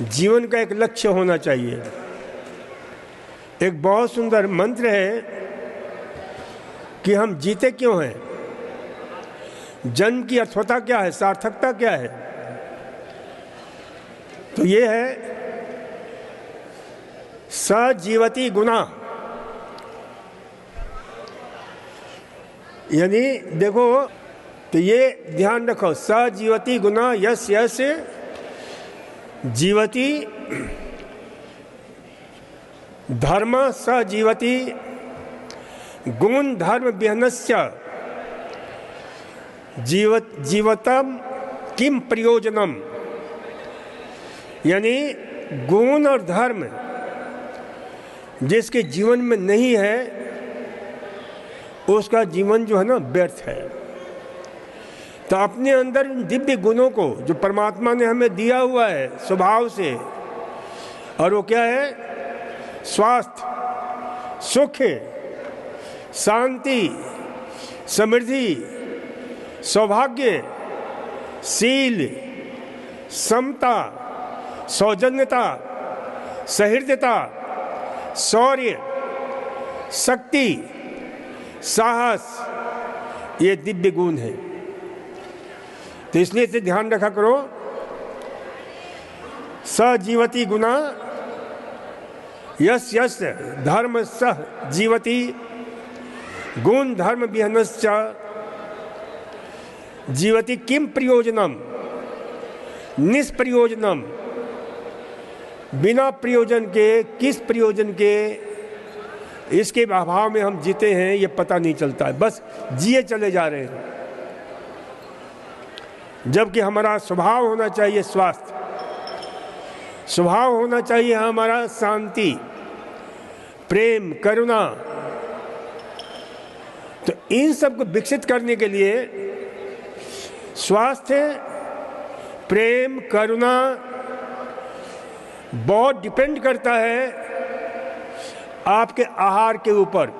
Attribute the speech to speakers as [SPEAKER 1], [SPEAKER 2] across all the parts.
[SPEAKER 1] जीवन का एक लक्ष्य होना चाहिए। एक बहुत सुंदर मंत्र है कि हम जीते क्यों हैं, जन्म की अर्थवता क्या है, सार्थकता क्या है। तो ये है सजीवति गुना, यानी देखो तो ये ध्यान रखो, सजीवति गुना यस यस जीवति धर्म सजीवति गुण धर्म विहनस्य जीवतम किम प्रयोजनम, यानी गुण और धर्म जिसके जीवन में नहीं है उसका जीवन जो है ना व्यर्थ है। तो अपने अंदर दिव्य गुणों को जो परमात्मा ने हमें दिया हुआ है स्वभाव से, और वो क्या है, स्वास्थ्य, सुख, शांति, समृद्धि, सौभाग्य, शील, समता, सौजन्यता, सहृदयता, शौर्य, शक्ति, साहस, ये दिव्य गुण है। तो इसलिए इसे ध्यान रखा करो, सजीवति गुना यस यस धर्म सह जीवति गुण धर्म विहनश्च जीवति किम प्रयोजनम निष्प्रयोजनम, बिना प्रयोजन के, किस प्रयोजन के, इसके अभाव में हम जीते हैं ये पता नहीं चलता है, बस जिए चले जा रहे हैं। जबकि हमारा स्वभाव होना चाहिए स्वास्थ्य, स्वभाव होना चाहिए हमारा शांति, प्रेम, करुणा। तो इन सब को विकसित करने के लिए स्वास्थ्य, प्रेम, करुणा बहुत डिपेंड करता है आपके आहार के ऊपर।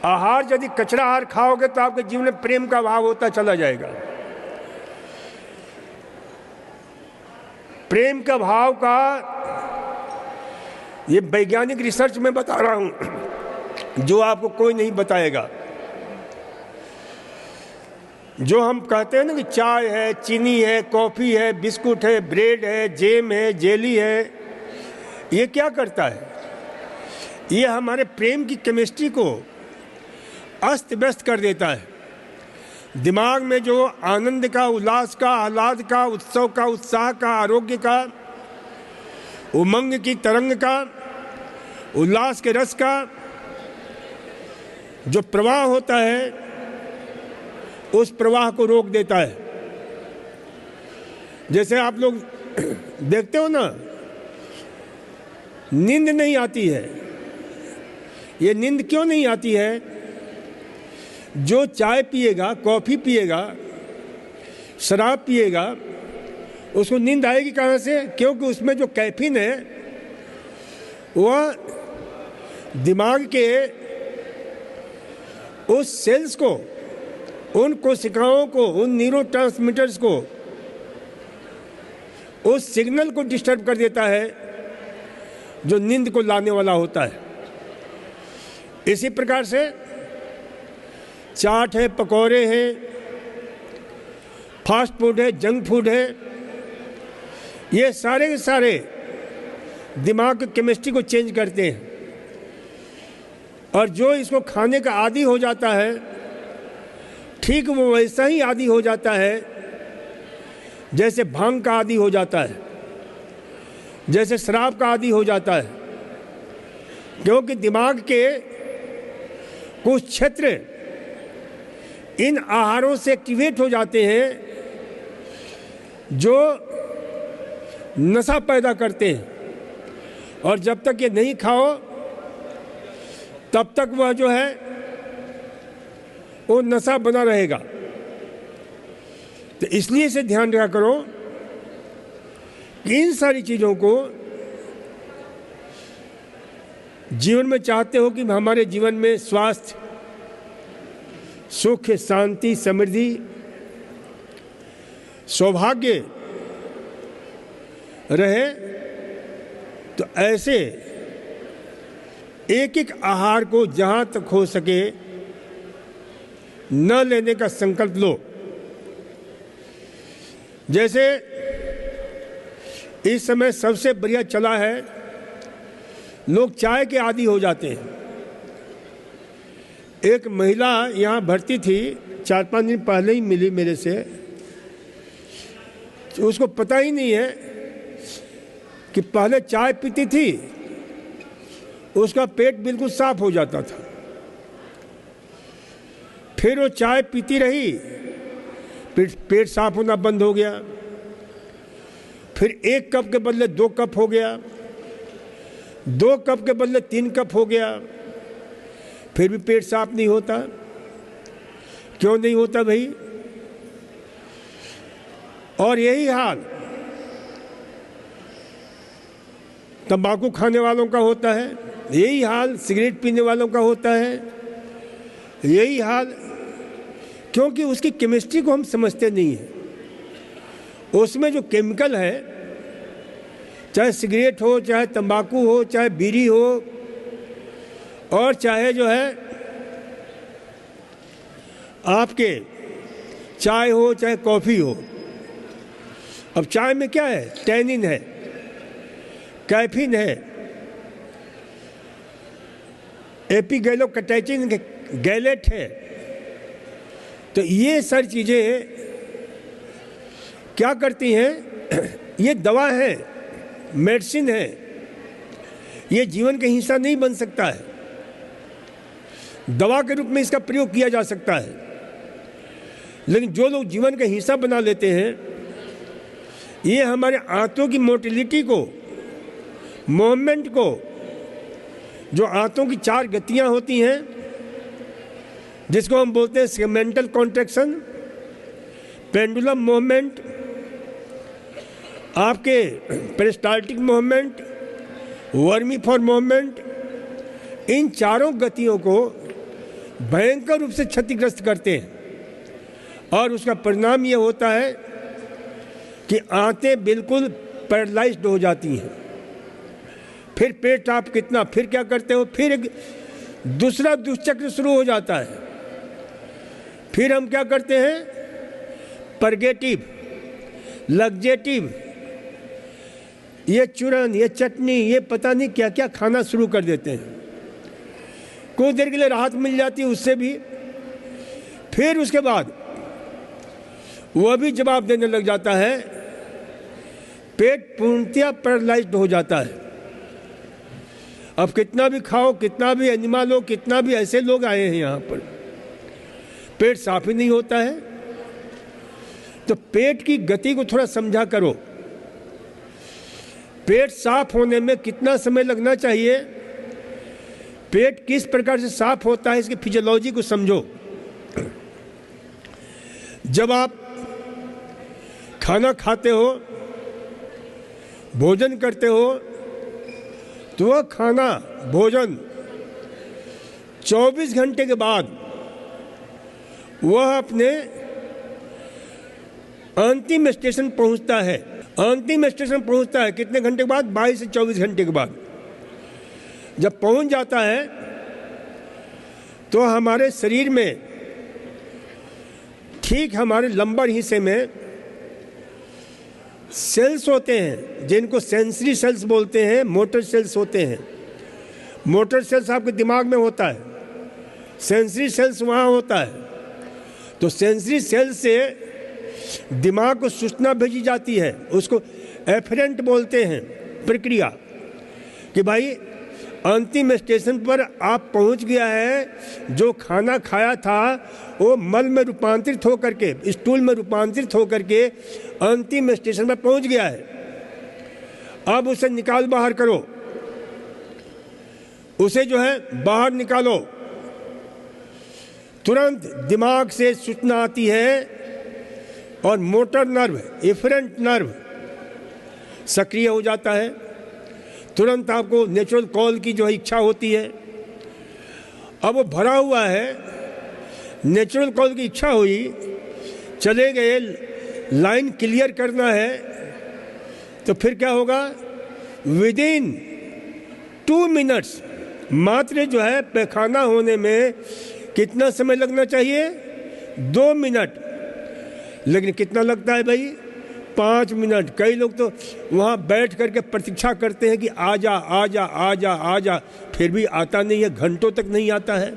[SPEAKER 1] आहार यदि कचरा आहार खाओगे तो आपके जीवन में प्रेम का अभाव होता चला जाएगा। प्रेम का भाव का ये वैज्ञानिक रिसर्च में बता रहा हूं, जो आपको कोई नहीं बताएगा। जो हम कहते हैं ना कि चाय है, चीनी है, कॉफी है, बिस्कुट है, ब्रेड है, जेम है, जेली है, ये क्या करता है, ये हमारे प्रेम की केमिस्ट्री को अस्त व्यस्त कर देता है। दिमाग में जो आनंद का, उल्लास का, आह्लाद का, उत्सव का, उत्साह का, आरोग्य का, उमंग की तरंग का, उल्लास के रस का जो प्रवाह होता है उस प्रवाह को रोक देता है। जैसे आप लोग देखते हो ना, नींद नहीं आती है। ये नींद क्यों नहीं आती है? जो चाय पिएगा, कॉफ़ी पिएगा, शराब पिएगा, उसको नींद आएगी कहाँ से? क्योंकि उसमें जो कैफीन है वह दिमाग के उस सेल्स को, उन कोशिकाओं को, उन न्यूरोट्रांसमीटर्स को, उस सिग्नल को डिस्टर्ब कर देता है जो नींद को लाने वाला होता है। इसी प्रकार से चाट है, पकौड़े हैं, फास्ट फूड है, जंक फूड है, ये सारे के सारे दिमाग की केमिस्ट्री को चेंज करते हैं। और जो इसको खाने का आदी हो जाता है, ठीक वो वैसा ही आदी हो जाता है जैसे भांग का आदी हो जाता है, जैसे शराब का आदी हो जाता है। क्योंकि दिमाग के कुछ क्षेत्र इन आहारों से एक्टिवेट हो जाते हैं जो नशा पैदा करते हैं, और जब तक ये नहीं खाओ तब तक वह जो है वो नशा बना रहेगा। तो इसलिए इसे ध्यान रखा करो कि इन सारी चीज़ों को जीवन में चाहते हो कि हमारे जीवन में स्वास्थ्य, सुख, शांति, समृद्धि, सौभाग्य, रहे, तो ऐसे एक एक आहार को जहाँ तक हो सके न लेने का संकल्प लो। जैसे इस समय सबसे बढ़िया चला है, लोग चाय के आदी हो जाते हैं। एक महिला यहाँ भर्ती थी, 4-5 दिन पहले ही मिली मेरे से। उसको पता ही नहीं है कि पहले चाय पीती थी, उसका पेट बिल्कुल साफ हो जाता था, फिर वो चाय पीती रही, पेट साफ होना बंद हो गया, फिर 1 कप के बदले 2 कप हो गया, 2 कप के बदले 3 कप हो गया, फिर भी पेट साफ नहीं होता। क्यों नहीं होता भाई? और यही हाल तंबाकू खाने वालों का होता है, यही हाल सिगरेट पीने वालों का होता है, यही हाल, क्योंकि उसकी केमिस्ट्री को हम समझते नहीं हैं। उसमें जो केमिकल है, चाहे सिगरेट हो, चाहे तंबाकू हो, चाहे बीड़ी हो, और चाहे जो है आपके चाय हो, चाहे कॉफ़ी हो। अब चाय में क्या है? टैनिन है, कैफीन है, एपिगैलोकैटाइचिन गैलेट है। तो ये सारी चीज़ें क्या करती हैं? ये दवा है, मेडिसिन है, ये जीवन का हिस्सा नहीं बन सकता है। दवा के रूप में इसका प्रयोग किया जा सकता है, लेकिन जो लोग जीवन का हिस्सा बना लेते हैं, ये हमारे आंतों की मोटिलिटी को, मूवमेंट को, जो आंतों की 4 गतियां होती हैं, जिसको हम बोलते हैं सेगमेंटल कॉन्ट्रैक्शन, पेंडुलम मूवमेंट, आपके पेरिस्टाल्टिक मूवमेंट, वर्मीफॉर मूवमेंट, इन चारों गतियों को भयंकर रूप से क्षतिग्रस्त करते हैं। और उसका परिणाम ये होता है कि आंतें बिल्कुल पैरालाइज्ड हो जाती हैं। फिर पेट आप कितना, फिर क्या करते हो? फिर एक दूसरा दुष्चक्र शुरू हो जाता है। फिर हम क्या करते हैं? परगेटिव, लग्जेटिव, ये चूरन, ये चटनी, ये पता नहीं क्या क्या खाना शुरू कर देते हैं। कुछ देर के लिए राहत मिल जाती है उससे भी, फिर उसके बाद वह भी जवाब देने लग जाता है, पेट पूर्णतया पैरालाइज्ड हो जाता है। अब कितना भी खाओ, कितना भी एनिमा लो, कितना भी ऐसे लोग आए हैं यहाँ पर, पेट साफ ही नहीं होता है। तो पेट की गति को थोड़ा समझा करो। पेट साफ होने में कितना समय लगना चाहिए, पेट किस प्रकार से साफ होता है, इसकी फिजियोलॉजी को समझो। जब आप खाना खाते हो, भोजन करते हो, तो वह खाना, भोजन 24 घंटे के बाद वह अपने अंतिम स्टेशन पहुंचता है। अंतिम स्टेशन पहुंचता है कितने घंटे के बाद? 22 से 24 घंटे के बाद। जब पहुंच जाता है तो हमारे शरीर में, ठीक हमारे लंबर हिस्से में सेल्स होते हैं, जिनको सेंसरी सेल्स बोलते हैं, मोटर सेल्स होते हैं। मोटर सेल्स आपके दिमाग में होता है, सेंसरी सेल्स वहाँ होता है। तो सेंसरी सेल्स से दिमाग को सूचना भेजी जाती है, उसको एफरेंट बोलते हैं प्रक्रिया, कि भाई अंतिम स्टेशन पर आप पहुंच गया है। जो खाना खाया था वो मल में रूपांतरित होकर के, स्टूल में रूपांतरित होकर के अंतिम स्टेशन पर पहुंच गया है। अब उसे निकाल बाहर करो, उसे जो है बाहर निकालो। तुरंत दिमाग से सूचना आती है और मोटर नर्व, एफरेंट नर्व सक्रिय हो जाता है। तुरंत आपको नेचुरल कॉल की जो है इच्छा होती है। अब वो भरा हुआ है, नेचुरल कॉल की इच्छा हुई, चले गए, लाइन क्लियर करना है, तो फिर क्या होगा, विदिन 2 मिनट्स मात्र जो है पैखाना होने में कितना समय लगना चाहिए, 2 मिनट, लेकिन कितना लगता है भाई, 5 मिनट। कई लोग तो वहाँ बैठ करके प्रतीक्षा करते हैं कि आजा आजा आजा आजा, फिर भी आता नहीं है, घंटों तक नहीं आता है।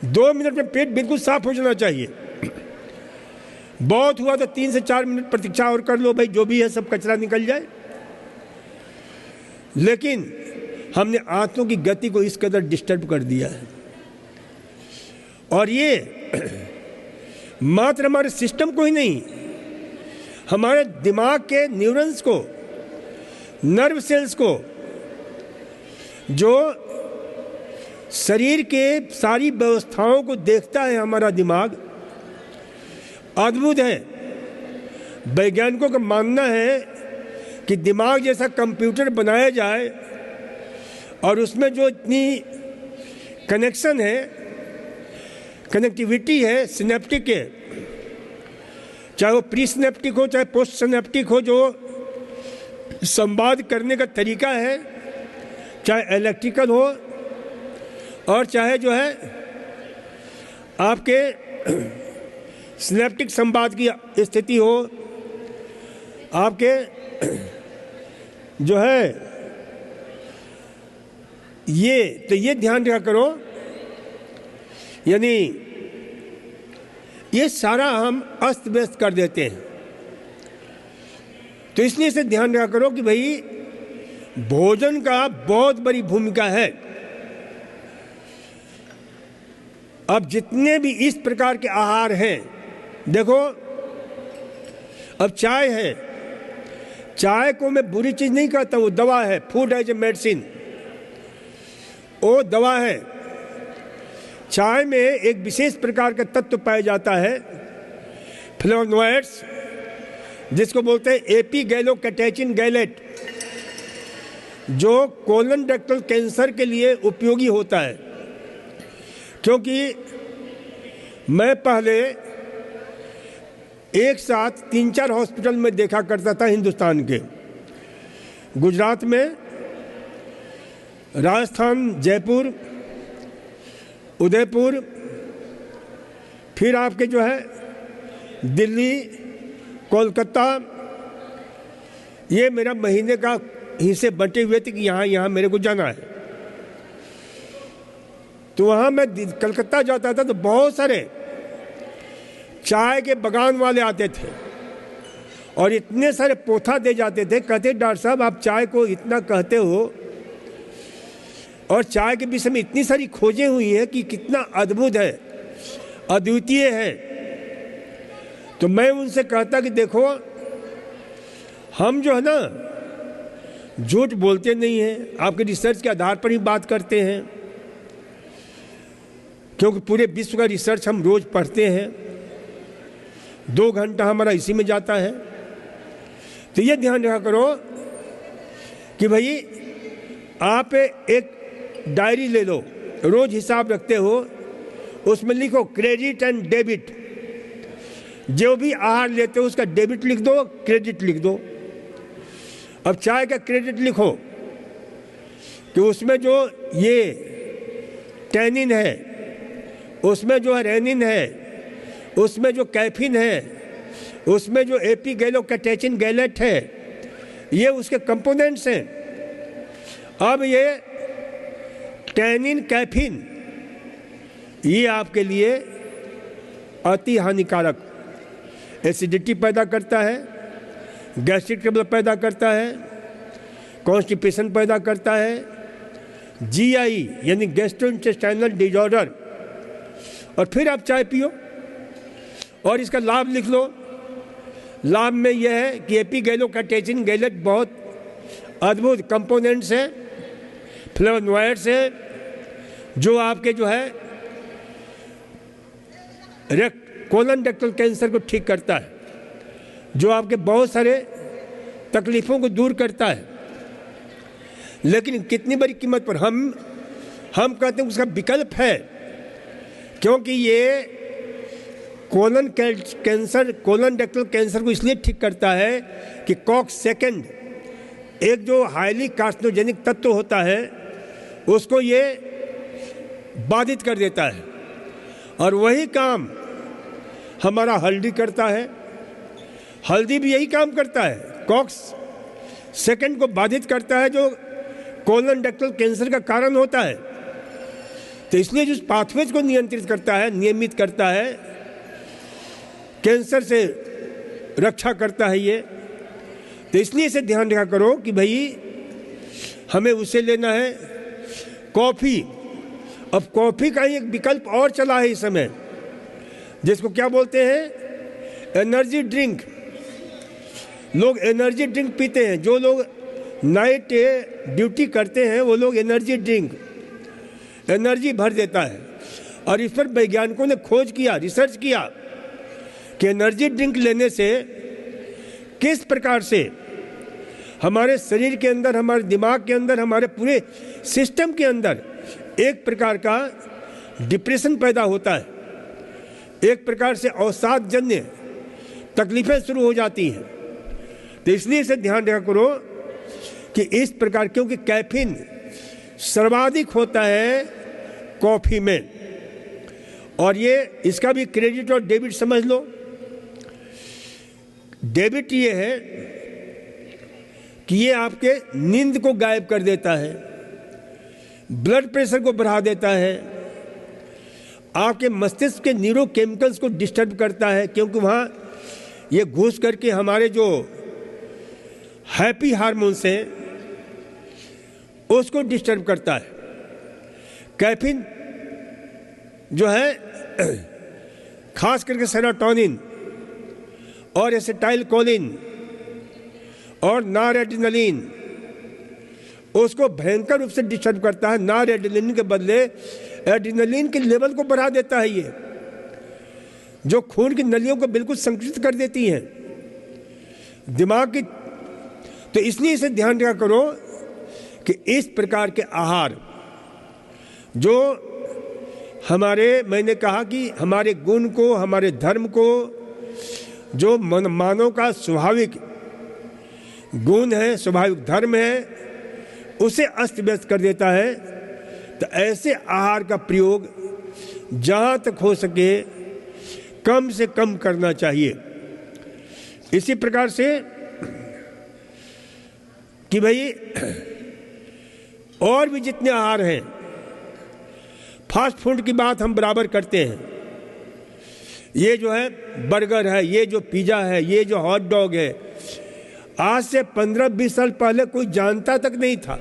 [SPEAKER 1] 2 मिनट में पेट बिल्कुल साफ हो जाना चाहिए। बहुत हुआ तो 3 से 4 मिनट प्रतीक्षा और कर लो भाई, जो भी है सब कचरा निकल जाए। लेकिन हमने आंतों की गति को इस कदर डिस्टर्ब कर दिया है, और ये मात्र हमारे सिस्टम को ही नहीं, हमारे दिमाग के न्यूरॉन्स को, नर्व सेल्स को, जो शरीर के सारी व्यवस्थाओं को देखता है हमारा दिमाग, अद्भुत है। वैज्ञानिकों का मानना है कि दिमाग जैसा कंप्यूटर बनाया जाए और उसमें जो इतनी कनेक्शन है, कनेक्टिविटी है, सिनेप्टिक है, चाहे वो प्री सिनेप्टिक हो चाहे पोस्ट सिनेप्टिक हो, जो संवाद करने का तरीका है, चाहे इलेक्ट्रिकल हो और चाहे जो है आपके सिनेप्टिक संवाद की स्थिति हो, आपके जो है ये ध्यान रखा करो, यानी ये सारा हम अस्त व्यस्त कर देते हैं। तो इसलिए से ध्यान रखा करो कि भाई भोजन का बहुत बड़ी भूमिका है। अब जितने भी इस प्रकार के आहार हैं, देखो अब चाय है, चाय को मैं बुरी चीज नहीं कहता, वो दवा है, फूड एज ए मेडिसिन, वो दवा है। चाय में एक विशेष प्रकार का तत्व पाया जाता है, फ्लेवोनॉइड्स, जिसको बोलते हैं एपिगैलोकैटेचिन गैलेट, जो कोलोरेक्टल कैंसर के लिए उपयोगी होता है। क्योंकि मैं पहले एक साथ 3-4 हॉस्पिटल में देखा करता था हिंदुस्तान के, गुजरात में, राजस्थान, जयपुर, उदयपुर, फिर आपके जो है दिल्ली, कोलकाता, ये मेरा महीने का हिस्से बंटे हुए थे कि यहाँ मेरे को जाना है। तो वहाँ मैं कलकत्ता जाता था तो बहुत सारे चाय के बागान वाले आते थे और इतने सारे पोथा दे जाते थे, कहते डॉक्टर साहब आप चाय को इतना कहते हो और चाय के विषय में इतनी सारी खोजें हुई हैं कि कितना अद्भुत है, अद्वितीय है। तो मैं उनसे कहता कि देखो हम जो है ना झूठ बोलते नहीं हैं, आपके रिसर्च के आधार पर ही बात करते हैं, क्योंकि पूरे विश्व का रिसर्च हम रोज पढ़ते हैं, 2 घंटा हमारा इसी में जाता है। तो ये ध्यान रखा करो कि भाई आप एक डायरी ले लो, रोज हिसाब रखते हो, उसमें लिखो क्रेडिट एंड डेबिट, जो भी आहार लेते हो उसका डेबिट लिख दो, क्रेडिट लिख दो। अब चाय का क्रेडिट लिखो कि उसमें जो ये टैनिन है, उसमें जो है रेनिन है, उसमें जो कैफीन है, उसमें जो एपिगैलोकैटेचिन गैलेट है, ये उसके कंपोनेंट्स हैं। अब ये टैनिन, कैफीन, ये आपके लिए अति हानिकारक, एसिडिटी पैदा करता है, गैस्ट्रिक ट्रबल पैदा करता है, कॉन्स्टिपेशन पैदा करता है, जीआई यानी गैस्ट्रोइंटेस्टाइनल डिसऑर्डर। और फिर आप चाय पियो और इसका लाभ लिख लो। लाभ में यह है कि एपिगैलोकैटेचिन गैलेट बहुत अद्भुत कंपोनेंट्स है, फ्लेवोनॉइड्स है, जो आपके जो है कोलोरेक्टल कैंसर को ठीक करता है, जो आपके बहुत सारे तकलीफों को दूर करता है। लेकिन कितनी बड़ी कीमत पर हम कहते हैं उसका विकल्प है, क्योंकि ये कोलन कैंसर, कोलोरेक्टल कैंसर को इसलिए ठीक करता है कि कॉक्स सेकंड एक जो हाईली कार्सिनोजेनिक तत्व होता है उसको ये बाधित कर देता है। और वही काम हमारा हल्दी करता है। हल्दी भी यही काम करता है, कॉक्स सेकंड को बाधित करता है जो कोलोरेक्टल कैंसर का कारण होता है। तो इसलिए जो पाथवेज को नियंत्रित करता है, नियमित करता है, कैंसर से रक्षा करता है ये। तो इसलिए इसे ध्यान रखा करो कि भाई हमें उसे लेना है। कॉफ़ी, अब कॉफ़ी का ही एक विकल्प और चला है इस समय, जिसको क्या बोलते हैं, एनर्जी ड्रिंक। लोग एनर्जी ड्रिंक पीते हैं। जो लोग नाइट ड्यूटी करते हैं वो लोग एनर्जी ड्रिंक, एनर्जी भर देता है। और इस पर वैज्ञानिकों ने खोज किया, रिसर्च किया कि एनर्जी ड्रिंक लेने से किस प्रकार से हमारे शरीर के अंदर, हमारे दिमाग के अंदर, हमारे पूरे सिस्टम के अंदर एक प्रकार का डिप्रेशन पैदा होता है, एक प्रकार से अवसादजन्य तकलीफें शुरू हो जाती हैं। तो इसलिए इसे ध्यान रखा करो कि इस प्रकार, क्योंकि कैफीन सर्वाधिक होता है कॉफ़ी में। और ये इसका भी क्रेडिट और डेबिट समझ लो। डेबिट ये है कि ये आपके नींद को गायब कर देता है, ब्लड प्रेशर को बढ़ा देता है, आपके मस्तिष्क के न्यूरोकेमिकल्स को डिस्टर्ब करता है, क्योंकि वहाँ ये घुस करके हमारे जो हैप्पी हार्मोन्स हैं उसको डिस्टर्ब करता है। कैफीन जो है खास करके सेरोटोनिन और एसिटाइलकोलिन और नॉरएड्रेनालिन उसको भयंकर रूप से डिस्टर्ब करता है। नॉरएड्रेनालिन के बदले एड्रेनालिन के लेवल को बढ़ा देता है ये, जो खून की नलियों को बिल्कुल संकुचित कर देती हैं, दिमाग की। तो इसलिए इसे ध्यान रखा करो कि इस प्रकार के आहार जो हमारे, मैंने कहा कि हमारे गुण को, हमारे धर्म को, जो मानव का स्वाभाविक गुण है, स्वाभाविक धर्म है, उसे अस्त व्यस्त कर देता है। तो ऐसे आहार का प्रयोग जहाँ तक हो सके कम से कम करना चाहिए। इसी प्रकार से कि भाई और भी जितने आहार हैं, फास्ट फूड की बात हम बराबर करते हैं। ये जो है बर्गर है, ये जो पिज़्ज़ा है, ये जो हॉट डॉग है, आज से 15-20 साल पहले कोई जानता तक नहीं था।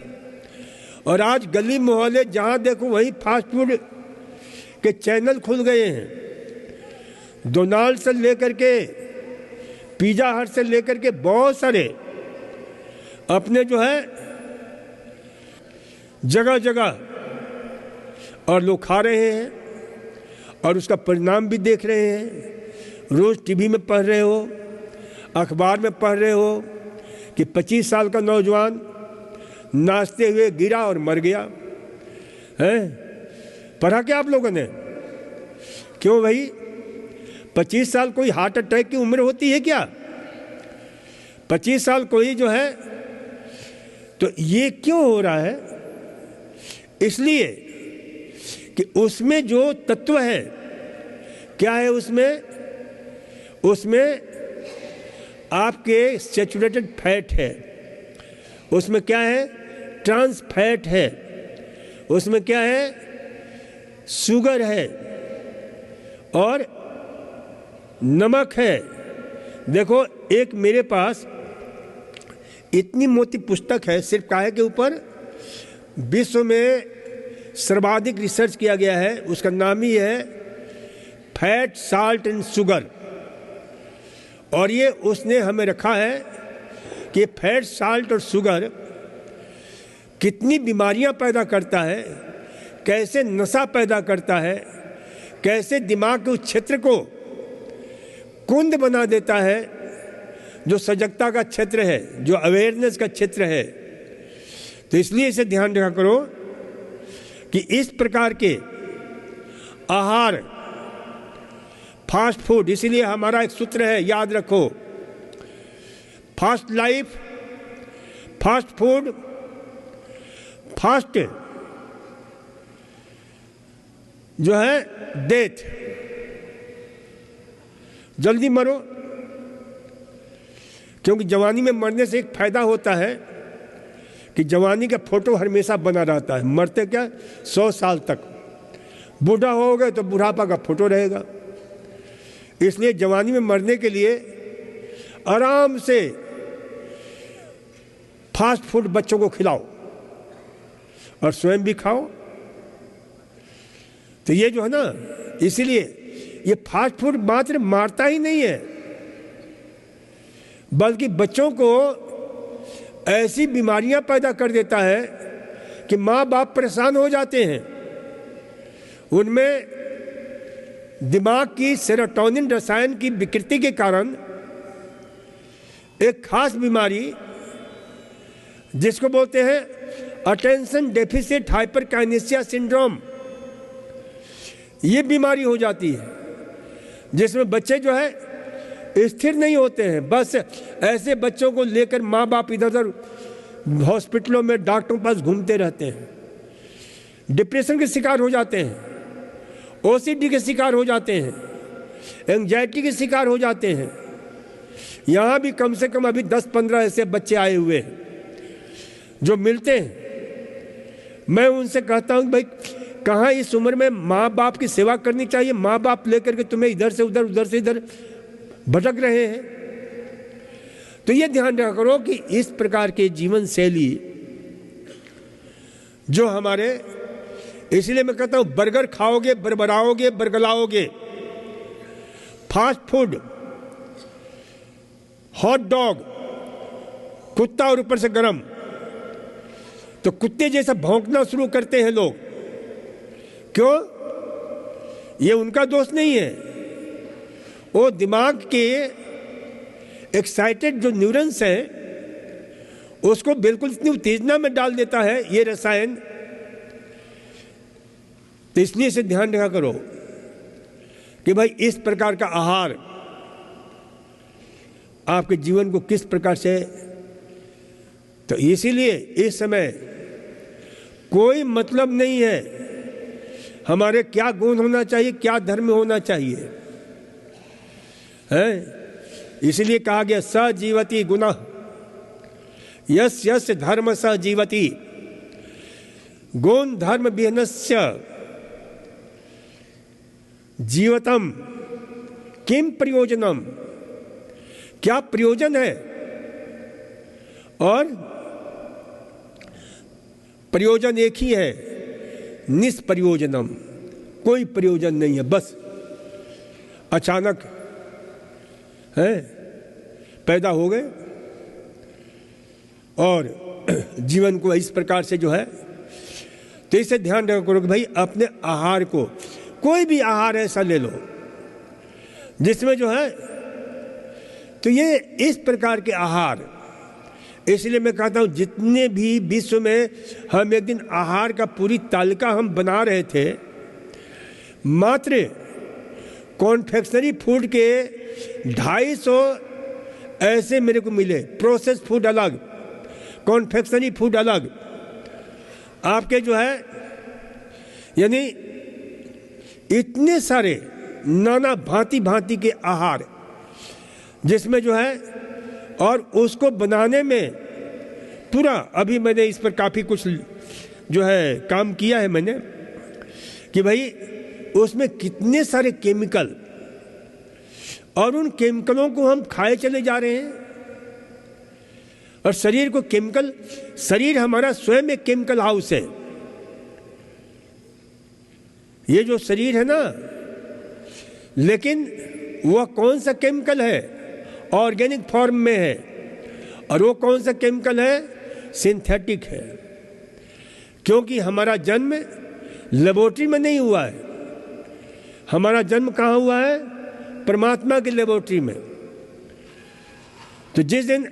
[SPEAKER 1] और आज गली मोहल्ले जहाँ देखो वहीं फास्ट फूड के चैनल खुल गए हैं। डोनाल्ड से लेकर के, पिज़्ज़ा हट से लेकर के बहुत सारे अपने जो है जगह जगह, और लोग खा रहे हैं और उसका परिणाम भी देख रहे हैं। रोज़ टीवी में पढ़ रहे हो, अखबार में पढ़ रहे हो कि 25 साल का नौजवान नाचते हुए गिरा और मर गया है। पढ़ा क्या आप लोगों ने? क्यों भाई, 25 साल कोई हार्ट अटैक की उम्र होती है क्या? 25 साल कोई जो है, तो ये क्यों हो रहा है? इसलिए कि उसमें जो तत्व है, क्या है उसमें? उसमें आपके सैचुरेटेड फैट है, उसमें क्या है? ट्रांस फैट है, उसमें क्या है? शुगर है और नमक है। देखो, एक मेरे पास इतनी मोटी पुस्तक है सिर्फ काहे के ऊपर, विश्व में सर्वाधिक रिसर्च किया गया है, उसका नाम ही है फैट, साल्ट एंड शुगर। और ये उसने हमें रखा है कि फैट, साल्ट और शुगर कितनी बीमारियां पैदा करता है, कैसे नशा पैदा करता है, कैसे दिमाग के उस क्षेत्र को कुंद बना देता है जो सजगता का क्षेत्र है, जो अवेयरनेस का क्षेत्र है। तो इसलिए इसे ध्यान रखा करो कि इस प्रकार के आहार, फास्ट फूड, इसीलिए हमारा एक सूत्र है, याद रखो, fast life, fast food, fast जो है डेथ, जल्दी मरो। क्योंकि जवानी में मरने से एक फायदा होता है कि जवानी का फोटो हमेशा बना रहता है, मरते क्या 100 साल तक, बूढ़ा हो गए तो बुढ़ापा का फोटो रहेगा। इसलिए जवानी में मरने के लिए आराम से फास्ट फूड बच्चों को खिलाओ और स्वयं भी खाओ। तो ये जो है ना, इसीलिए ये फास्ट फूड मात्र मारता ही नहीं है, बल्कि बच्चों को ऐसी बीमारियां पैदा कर देता है कि माँ बाप परेशान हो जाते हैं। उनमें दिमाग की सेरोटोनिन रसायन की विकृति के कारण एक खास बीमारी जिसको बोलते हैं अटेंशन डेफिसिट हाइपरकाइनेसिया सिंड्रोम, ये बीमारी हो जाती है, जिसमें बच्चे जो है स्थिर नहीं होते हैं। बस ऐसे बच्चों को लेकर माँ बाप इधर उधर हॉस्पिटलों में डॉक्टरों के पास घूमते रहते हैं, डिप्रेशन के शिकार हो जाते हैं, ओसीडी के शिकार हो जाते हैं, एंजाइटी के शिकार हो जाते हैं। यहाँ भी कम से कम अभी 10-15 ऐसे बच्चे आए हुए हैं जो मिलते हैं। मैं उनसे कहता हूँ भाई कहाँ इस उम्र में माँ बाप की सेवा करनी चाहिए, माँ बाप लेकर के तुम्हें इधर से उधर उधर से इधर भटक रहे हैं। तो ये ध्यान रखा करो कि इस प्रकार के जीवन शैली जो हमारे, इसलिए मैं कहता हूं बर्गर खाओगे बरबराओगे बरगलाओगे, फास्ट फूड, हॉट डॉग, कुत्ता और ऊपर से गरम, तो कुत्ते जैसा भौंकना शुरू करते हैं लोग। क्यों? ये उनका दोष नहीं है, वो दिमाग के एक्साइटेड जो न्यूरॉन्स हैं उसको बिल्कुल इतनी उत्तेजना में डाल देता है ये रसायन। तो इसलिए इसे ध्यान रखा करो कि भाई इस प्रकार का आहार आपके जीवन को किस प्रकार से, तो इसीलिए इस समय कोई मतलब नहीं है हमारे क्या गुण होना चाहिए, क्या धर्म होना चाहिए, है? इसलिए कहा गया स जीवति गुणः यस्य यस्य धर्म स जीवति, गुण धर्म विहीनस्य जीवतम किम प्रयोजनम, क्या प्रयोजन है? और प्रयोजन एक ही है, निष्प्रयोजनम, कोई प्रयोजन नहीं है। बस अचानक है पैदा हो गए और जीवन को इस प्रकार से जो है, तो इसे ध्यान रखा करो कि भाई अपने आहार को, कोई भी आहार ऐसा ले लो जिसमें जो है, तो ये इस प्रकार के आहार, इसलिए मैं कहता हूं जितने भी विश्व में हम एक दिन आहार का पूरी तालिका हम बना रहे थे, मात्र कॉन्फेक्शनरी फूड के 250 ऐसे मेरे को मिले, प्रोसेस फूड अलग, कॉन्फेक्शनरी फूड अलग, आपके जो है यानी इतने सारे नाना भांति भांति के आहार जिसमें जो है, और उसको बनाने में पूरा, अभी मैंने इस पर काफ़ी कुछ जो है काम किया है मैंने, कि भाई उसमें कितने सारे केमिकल, और उन केमिकलों को हम खाए चले जा रहे हैं। और शरीर को केमिकल, शरीर हमारा स्वयं एक केमिकल हाउस है। ये जो शरीर है ना, लेकिन वह कौन सा केमिकल है? ऑर्गेनिक फॉर्म में है। और वो कौन सा केमिकल है? सिंथेटिक है। क्योंकि हमारा जन्म लेबोरेटरी में नहीं हुआ है, हमारा जन्म कहाँ हुआ है? परमात्मा की लेबोरेटरी में। तो जिस दिन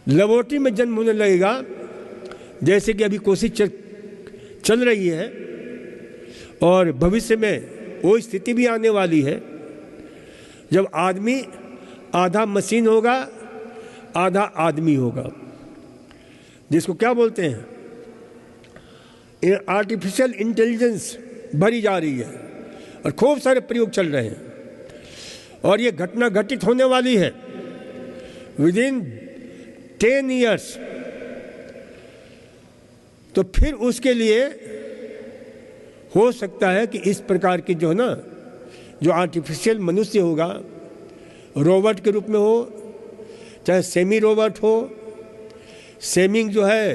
[SPEAKER 1] लेबोरेटरी में जन्म होने लगेगा, जैसे कि अभी कोशिश चल रही है, और भविष्य में वो स्थिति भी आने वाली है जब आदमी आधा मशीन होगा, आधा आदमी होगा, जिसको क्या बोलते हैं, आर्टिफिशियल इंटेलिजेंस भरी जा रही है और खूब सारे प्रयोग चल रहे हैं और ये घटना घटित होने वाली है विदिन 10 ईयर्स। तो फिर उसके लिए हो सकता है कि इस प्रकार की जो है ना, जो आर्टिफिशियल मनुष्य होगा, रोबोट के रूप में हो, चाहे सेमी रोबोट हो, सेमिंग जो है,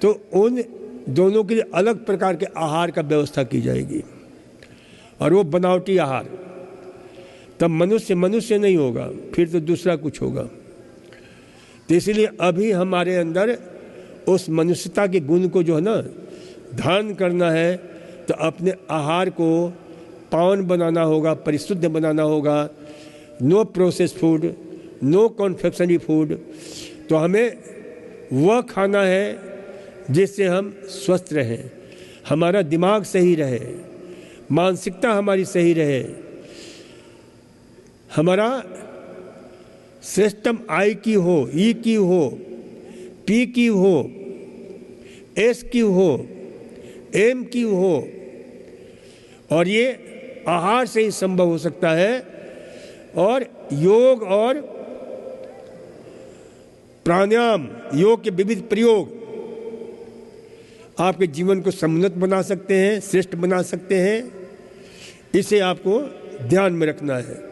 [SPEAKER 1] तो उन दोनों के लिए अलग प्रकार के आहार का व्यवस्था की जाएगी और वो बनावटी आहार। तब मनुष्य मनुष्य नहीं होगा, फिर तो दूसरा कुछ होगा। तो इसलिए अभी हमारे अंदर उस मनुष्यता के गुण को जो है ना धारण करना है, तो अपने आहार को पावन बनाना होगा, परिशुद्ध बनाना होगा। No process food, no confectionery food. तो हमें वह खाना है जिससे हम स्वस्थ रहें, हमारा दिमाग सही रहे, मानसिकता हमारी सही रहे, हमारा सिस्टम आई की हो, ई की हो, पी की हो, एस की हो, एम की हो। और ये आहार से ही संभव हो सकता है। और योग और प्राणायाम, योग के विविध प्रयोग आपके जीवन को समुन्नत बना सकते हैं, श्रेष्ठ बना सकते हैं। इसे आपको ध्यान में रखना है।